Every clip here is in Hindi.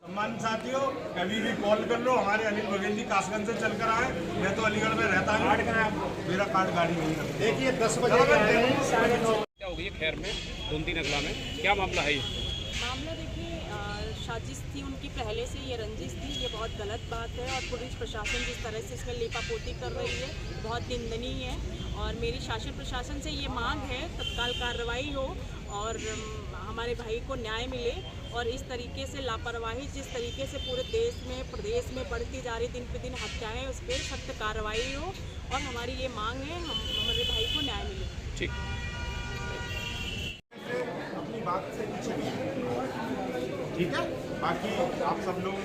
सम्मानित साथियों, कभी भी कॉल कर लो। हमारे अनिल बघेल जी कासगंज से चलकर आए। मैं तो अलीगढ़ में रहता हूँ, मेरा कार्ड गाड़ी नहीं है। देखिए 10 बजे क्या हो गई खैर में 2-3 अगला में क्या मामला है? मामला देखिए, साजिश थी उनकी, पहले से ये रंजिश थी। ये बहुत गलत बात है और पुलिस प्रशासन जिस तरह से इसमें लेपापोती कर रही है बहुत निंदनीय है। और मेरी शासन प्रशासन से ये मांग है तत्काल कार्रवाई हो और हमारे भाई को न्याय मिले। और इस तरीके से लापरवाही जिस तरीके से पूरे देश में प्रदेश में बढ़ती जा रही दिन पे दिन हत्याएं, उस पर सख्त कार्रवाई हो और हमारी ये मांग है हमारे भाई को न्याय मिले। ठीक, अपनी बात से ठीक है। बाकी आप सब लोग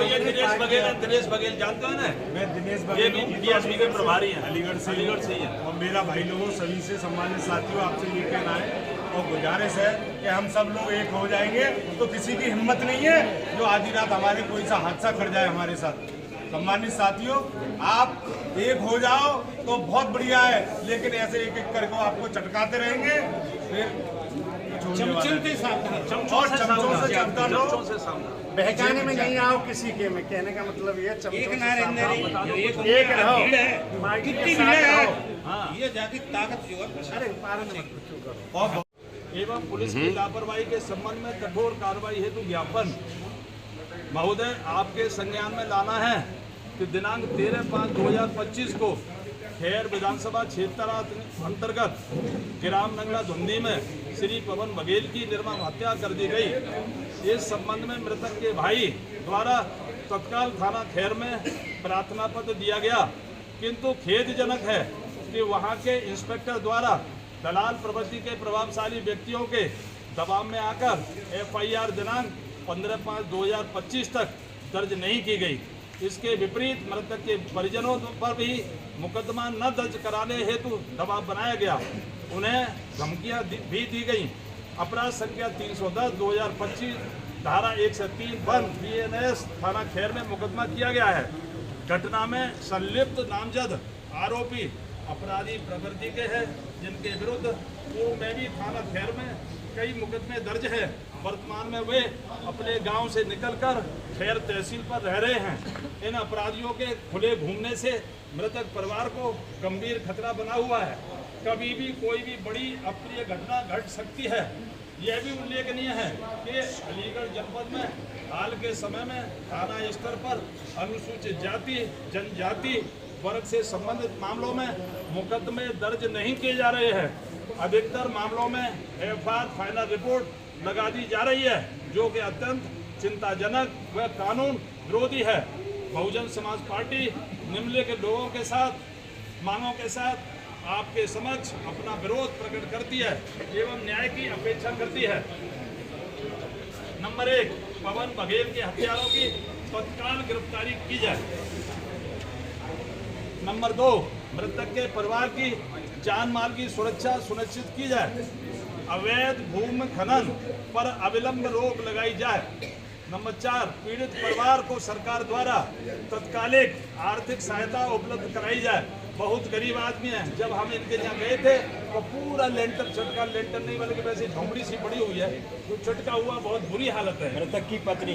ये दिनेश बघेल जानते हैं ना? मैं दिनेश ये बघेल भी डीएसपी के प्रभारी हैं, अलीगढ़ से ही है। और मेरा भाई लोगों सभी से सम्मानित साथियों आपसे ये कहना है और गुजारिश है कि हम सब लोग एक हो जाएंगे तो किसी की हिम्मत नहीं है जो आधी रात हमारे कोई सा हादसा कर जाए हमारे साथ। सम्मानित साथियों, आप एक हो जाओ तो बहुत बढ़िया है, लेकिन ऐसे एक एक करके आपको चटकाते रहेंगे फिर चमचों से चमचों से बहकाने में नहीं आओ किसी के में। कहने का मतलब ये एक रहो। ये जाति ताकत जो है एवं पुलिस की लापरवाही के संबंध में कठोर कार्रवाई हेतु ज्ञापन महोदय आपके संज्ञान में लाना है कि दिनांक 13/5/2025 को खैर विधानसभा क्षेत्र अंतर्गत ग्राम नंगला धुंधी में श्री पवन बघेल की निर्मम हत्या कर दी गई। इस संबंध में मृतक के भाई द्वारा तत्काल थाना खैर में प्रार्थना पत्र दिया गया, किंतु खेदजनक है कि वहां के इंस्पेक्टर द्वारा दलाल प्रवृत्ति के प्रभावशाली व्यक्तियों के दबाव में आकर FIR दिनांक 15/5/2025 तक दर्ज नहीं की गई। इसके विपरीत मृतक के परिजनों पर भी मुकदमा न दर्ज कराने हेतु दबाव बनाया गया। उन्हें धमकियां भी दी गई। अपराध संख्या 310/2025 धारा 103 बंद BNS थाना खैर में मुकदमा किया गया है। घटना में संलिप्त नामजद आरोपी अपराधी प्रकृति के हैं, जिनके विरुद्ध पूर्व में भी थाना खैर में कई मुकदमे दर्ज है। वर्तमान में वे अपने गांव से निकलकर खैर तहसील पर रह रहे हैं। इन अपराधियों के खुले घूमने से मृतक परिवार को गंभीर खतरा बना हुआ है। कभी भी कोई भी बड़ी अप्रिय घटना घट सकती है। यह भी उल्लेखनीय है कि अलीगढ़ जनपद में हाल के समय में थाना स्तर पर अनुसूचित जाति जनजाति वर्ग से संबंधित मामलों में मुकदमे दर्ज नहीं किए जा रहे हैं। अधिकतर मामलों में FIR फाइनल रिपोर्ट लगा दी जा रही है, जो कि अत्यंत चिंताजनक व कानून विरोधी है। बहुजन समाज पार्टी निम्नलिखित लोगों के साथ मांगों के साथ आपके समक्ष अपना विरोध प्रकट करती है एवं न्याय की अपेक्षा करती है। नंबर 1, पवन बघेल के हत्यारों की तत्काल गिरफ्तारी की जाए। नंबर 2, मृतक के परिवार की जान माल की सुरक्षा सुनिश्चित की जाए। अवैध भूमि खनन पर अविलंब रोक लगाई जाए। नंबर 4, पीड़ित परिवार को सरकार द्वारा तत्कालिक आर्थिक सहायता उपलब्ध कराई जाए। बहुत गरीब आदमी हैं। जब हम इनके यहाँ गए थे तो पूरा लेंटर चटका, लेंटर नहीं बल्कि वैसे झोंपड़ी सी पड़ी हुई है, जो चटका हुआ, बहुत बुरी हालत है। मृतक की पत्नी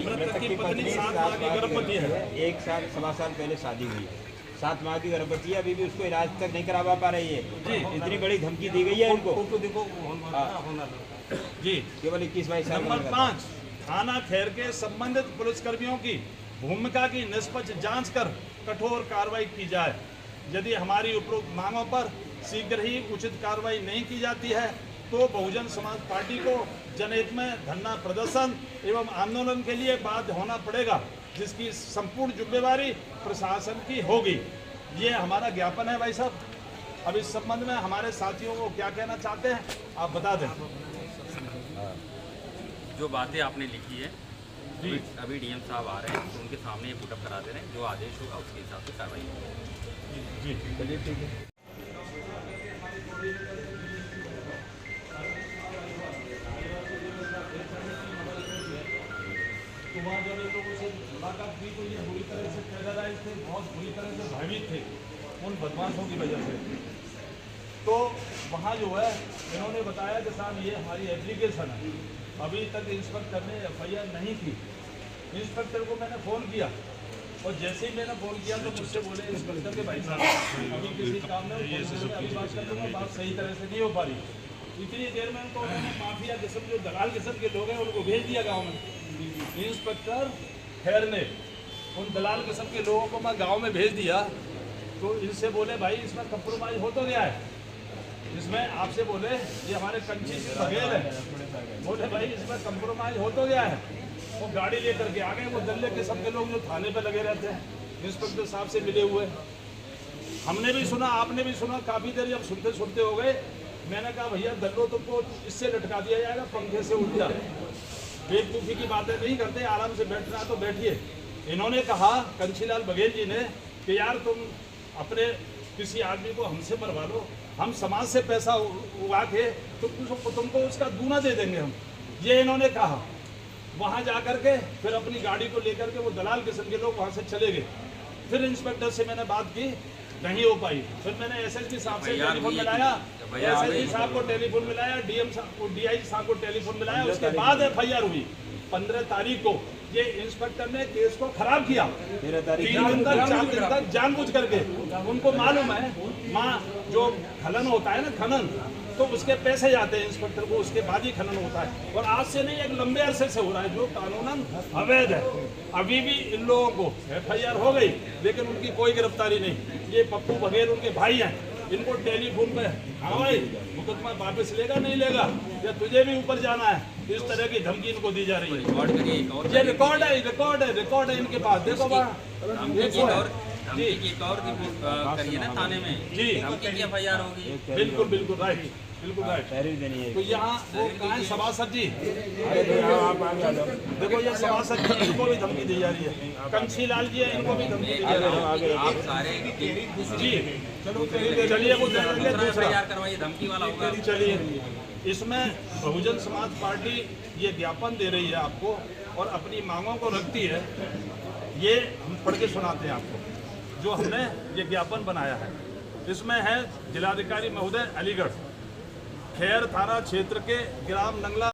7 माह की गर्भवती है। 1 साल 1.25 साल पहले शादी हुई, 7 माह की गर्भवती है। अभी भी उसको इलाज तक नहीं करवा पा रही है जी। इतनी बड़ी धमकी दी गई है इनको। देखो जी, केवल 21-22 साल। नंबर 5, थाना खैर के संबंधित पुलिसकर्मियों की भूमिका की निष्पक्ष जांच कर कठोर कार्रवाई की जाए। यदि हमारी उपरोक्त मांगों पर शीघ्र ही उचित कार्रवाई नहीं की जाती है तो बहुजन समाज पार्टी को जनहित में धरना प्रदर्शन एवं आंदोलन के लिए बाध्य होना पड़ेगा, जिसकी संपूर्ण जिम्मेवारी प्रशासन की होगी। ये हमारा ज्ञापन है भाई साहब। अब इस संबंध में हमारे साथियों को क्या कहना चाहते हैं आप बता दें। जो बातें आपने लिखी है अभी DM साहब आ रहे हैं तो उनके सामने ये पुटअप करा दे रहे हैं। जो आदेश होगा उसके हिसाब से कार्रवाई होगी। जी चलिए ठीक है। तो वहाँ जब इन लोगों से मुलाकात हुई तो ये बुरी तरह से टेरराइज थे, बहुत बुरी तरह से भयभीत थे उन बदमाशों की वजह से। तो वहाँ जो है इन्होंने बताया कि साहब ये हमारी एप्लीकेशन है, अभी तक इंस्पेक्टर ने FIR नहीं की। इंस्पेक्टर को मैंने फ़ोन किया और जैसे ही मैंने फ़ोन किया तो मुझसे बोले इंस्पेक्टर के भाई साहब अभी किसी काम में अभी बात कर लूँगा, बात सही तरह से नहीं हो पा रही। इतनी देर में तो उन्होंने माफिया किस्म जो दलाल किस्म के लोग हैं उनको भेज दिया गाँव में। इंस्पेक्टर खैर ने उन दलाल किस्म के लोगों को मैं गाँव में भेज दिया तो इनसे बोले भाई इसमें कंप्रोमाइज़ हो तो गया है, इसमें आपसे बोले ये हमारे कंची से बघेल है, बोले भाई इसमें कंप्रोमाइज़ हो तो गया है। वो गाड़ी लेकर के आ गए, वो दल्ले किस्म के लोग जो थाने पे लगे रहते हैं इंस्पेक्टर साहब से मिले हुए। हमने भी सुना, आपने भी सुना, काफ़ी देर जब सुनते सुनते हो गए, मैंने कहा भैया दल्लो तुमको इससे लटका दिया जाएगा, पंखे से उठ जा, बेवकूफ़ी की बातें नहीं करते, आराम से बैठना तो बैठिए। इन्होंने कहा कंचीलाल बघेल जी ने कि यार तुम अपने किसी आदमी को हमसे मरवा लो, हम समाज से पैसा उगा के तुमको उसका दूना दे देंगे हम, ये इन्होंने कहा। वहाँ जा कर के फिर अपनी गाड़ी को लेकर के वो दलाल किस्म के लोग वहाँ से चले गए। फिर इंस्पेक्टर से मैंने बात की, नहीं हो पाई। फिर मैंने एसएसपी साहब से टेलीफोन मिलाया, एसएसपी साहब को टेलीफोन मिलाया, डीएम साहब, डीआईजी साहब को टेलीफोन मिलाया। उसके बाद एफआईआर हुई 15 तारीख को। ये इंस्पेक्टर ने केस को खराब किया 3 दिन तक 4 दिन तक जानबूझ करके। उनको मालूम है माँ जो खनन होता है ना, खनन तो उसके पैसे जाते हैं इंस्पेक्टर को, उसके बाद ही खनन होता है। और आज से नहीं, एक लंबे अरसे से हो रहा है जो कानूनन अवैध है। अभी भी इन लोगों को एफआईआर हो गई लेकिन उनकी कोई गिरफ्तारी नहीं। ये पप्पू बघेल उनके भाई हैं, इनको टेलीफोन पे हाँ भाई मुकदमा वापस लेगा नहीं लेगा या तुझे भी ऊपर जाना है, इस तरह की धमकी इनको दी जा रही है। ये रिकॉर्ड है इनके पास, देखो करिए ना थाने में जी, धमकी की एफआईआर होगी। बिल्कुल बिल्कुल राइट, बिल्कुल राइट। तो यहाँ वो कहाँ है सभासद जी, देखो ये सभासद जी, इनको भी धमकी दी जा रही है। कंचीलाल जी है, इनको भी धमकी दी जा रही है। आप सारे जी चलिए वो दूसरा करवाइए, धमकी वाला होगा। चलिए, इसमें बहुजन समाज पार्टी ये ज्ञापन दे रही है आपको और अपनी मांगों को रखती है। ये हम पढ़ के सुनाते हैं आपको जो हमने ये ज्ञापन बनाया है। इसमें है जिलाधिकारी महोदय अलीगढ़, खैर थाना क्षेत्र के ग्राम नंगला